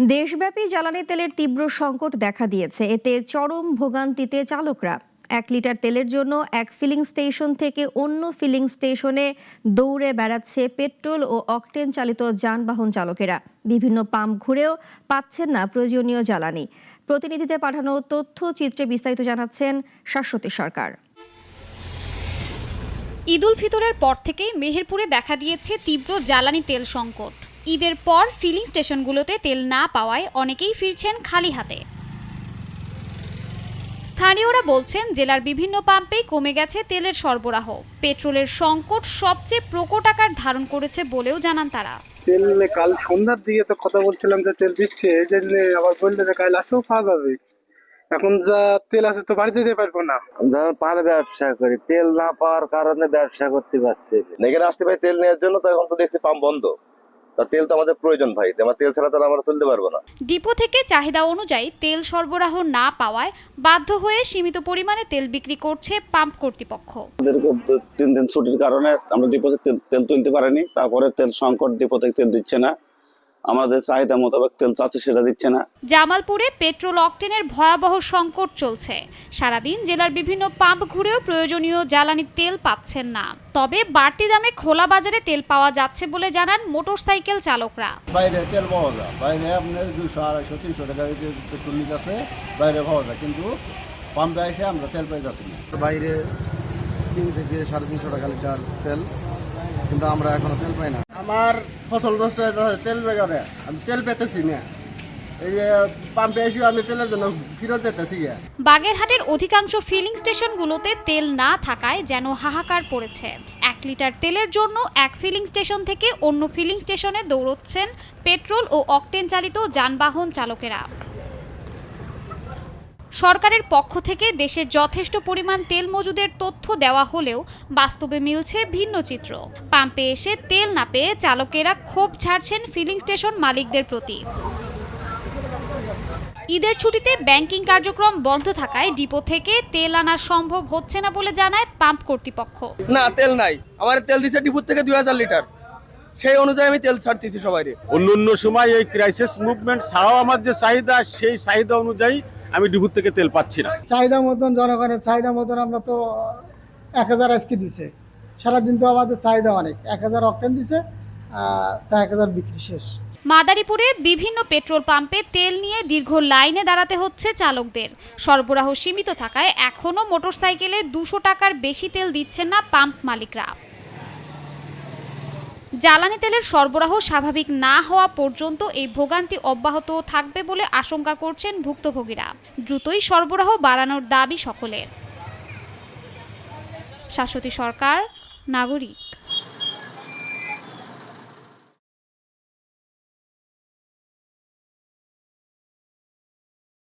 দেশব্যাপী জ্বালানি তেলের তীব্র সংকট দেখা দিয়েছে। এতে চরম ভোগান্তিতে চালকরা। ১ লিটার তেলের জন্য এক ফিলিং স্টেশন থেকে অন্য ফিলিং স্টেশনে দৌড়ে বেড়াচ্ছে পেট্রোল ও অকটেন চালিত যানবাহন চালকেরা। বিভিন্ন পাম্প ঘুরেও পাচ্ছেন না প্রয়োজনীয় জ্বালানি। প্রতিনিধিদের পাঠানো তথ্যচিত্রে বিস্তারিত জানাচ্ছেন শাশ্বতী সরকার। ঈদ উল ফিতরের পর থেকেই মেহেরপুরে দেখা দিয়েছে তীব্র জ্বালানি তেল সংকট। ঈদের পর ফিলিং স্টেশনগুলোতে তেল না পাওয়ায় অনেকেই ফিরছেন খালি হাতে। স্থানীয়রা বলছেন, জেলার বিভিন্ন পাম্পেই কমে গেছে তেলের সরবরাহ। পেট্রোলের সংকট সবচেয়ে প্রকট আকার ধারণ করেছে বলেও জানান তারা। তেল কাল সন্ধ্যার দিকে তো কথা বলছিলাম যে তেল দিচ্ছে, এই জন্য আবার বললে যে কাল আসেও পাওয়া যাবে। এখন যা তেল আছে তো বাড়ি যেতে পারবো না। ধর পান ব্যবসা করি, তেল না পাওয়ার কারণে ব্যবসা করতে পারছি। এখানে আসতে ভাই তেল নেওয়ার জন্য, তো এখন তো দেখছি পাম্প বন্ধ। তেল তো আমাদের প্রয়োজন ভাই, আমার তেল ছাড়া তো আমরা চলতে পারবো না। ডিপো থেকে চাহিদা অনুযায়ী তেল সরবরাহ না পাওয়ায় বাধ্য হয়ে সীমিত পরিমাণে তেল বিক্রি করছে পাম্প কর্তৃপক্ষ। 3 দিন ছুটির কারণে আমরা ডিপোতে তেল তুলতে পারিনি। তারপরে তেল সংকট, ডিপো থেকে তেল দিচ্ছে না, আমাদের চাহিদা মোতাবেক তেল চাচ্ছে সেটা দিচ্ছে না। জামালপুরে পেট্রোল অকটেনের ভয়াবহ সংকট চলছে। সারাদিন জেলার বিভিন্ন পাম্প ঘুরেও প্রয়োজনীয় জ্বালানি তেল পাচ্ছেন না। তবে বাড়তি দামে খোলা বাজারে তেল পাওয়া যাচ্ছে বলে জানান মোটরসাইকেল চালকরা। বাইরে তেল পাওয়া যায়, বাইরে আপনার 200, 250, 300 টাকা পেট্রোল নিচ্ছে, বাইরে পাওয়া যায়, কিন্তু পাম্পে এসে আমরা তেল পেয়ে যাচ্ছি না। বাইরে 3 থেকে 350 টাকা লিটার তেল, কিন্তু আমরা এখনো তেল পাই না। আমার ফসল নষ্ট হয়ে যাচ্ছে তেল বেগারে, আমি তেল পেতেছি না। এই যে পাম্পে এসে আমি তেলের জন্য ফিরত যেতেছি। বাগেরহাটের অধিকাংশ ফিলিং স্টেশনগুলোতে তেল না থাকায় যেন হাহাকার পড়েছে। 1 লিটার তেলের জন্য এক ফিলিং স্টেশন থেকে অন্য ফিলিং স্টেশনে দৌড়চ্ছেন পেট্রোল ও অকটেন চালিত যানবাহন চালকেরা। সরকারের পক্ষ থেকে দেশে যথেষ্ট পরিমাণ তেল মজুদের তথ্য দেওয়া হলেও বাস্তবে মিলছে ভিন্ন চিত্র। পাম্পে এসে তেল না পেয়ে চালকেরা ক্ষোভ ঝাড়ছেন ফিলিং স্টেশন মালিকদের প্রতি। ঈদের ছুটিতে ব্যাংকিং কার্যক্রম বন্ধ থাকায় ডিপো থেকে তেল আনা সম্ভব হচ্ছে না বলে জানায় পাম্প কর্তৃপক্ষ। না, তেল নাই। আমার তেল দিছে ডিপো থেকে 2000 লিটার, সেই অনুযায়ী আমি তেল ছাড়তেছি সবাই। অন্য সময় এই ক্রাইসিস মুভমেন্ট ছাড়াও আমার যে চাহিদা, সেই চাহিদা অনুযায়ী আমি ডিপো থেকে তেল পাচ্ছি না। চাহিদা মতন, জনগণের চাহিদা মতন আমরা তো 1000 আজকে দিছে, সারাদিন তো আমাদের চাহিদা অনেক। 1000 অকটেন দিছে, তা 1000 বিক্রি শেষ। মাদারীপুরে বিভিন্ন পেট্রোল পাম্পে তেল নিয়ে দীর্ঘ লাইনে দাঁড়াতে হচ্ছে চালকদের। সরবরাহ সীমিত থাকায় এখনও মোটরসাইকেলে 200 টাকার বেশি তেল দিচ্ছেন না পাম্প মালিকরা। জ্বালানি তেলের সরবরাহ স্বাভাবিক না হওয়া পর্যন্ত এই ভোগান্তি অব্যাহত থাকবে বলে আশঙ্কা করছেন ভুক্তভোগীরা। দ্রুতই সরবরাহ বাড়ানোর দাবি সকলের। শাশ্বতী সরকার, নাগরিক।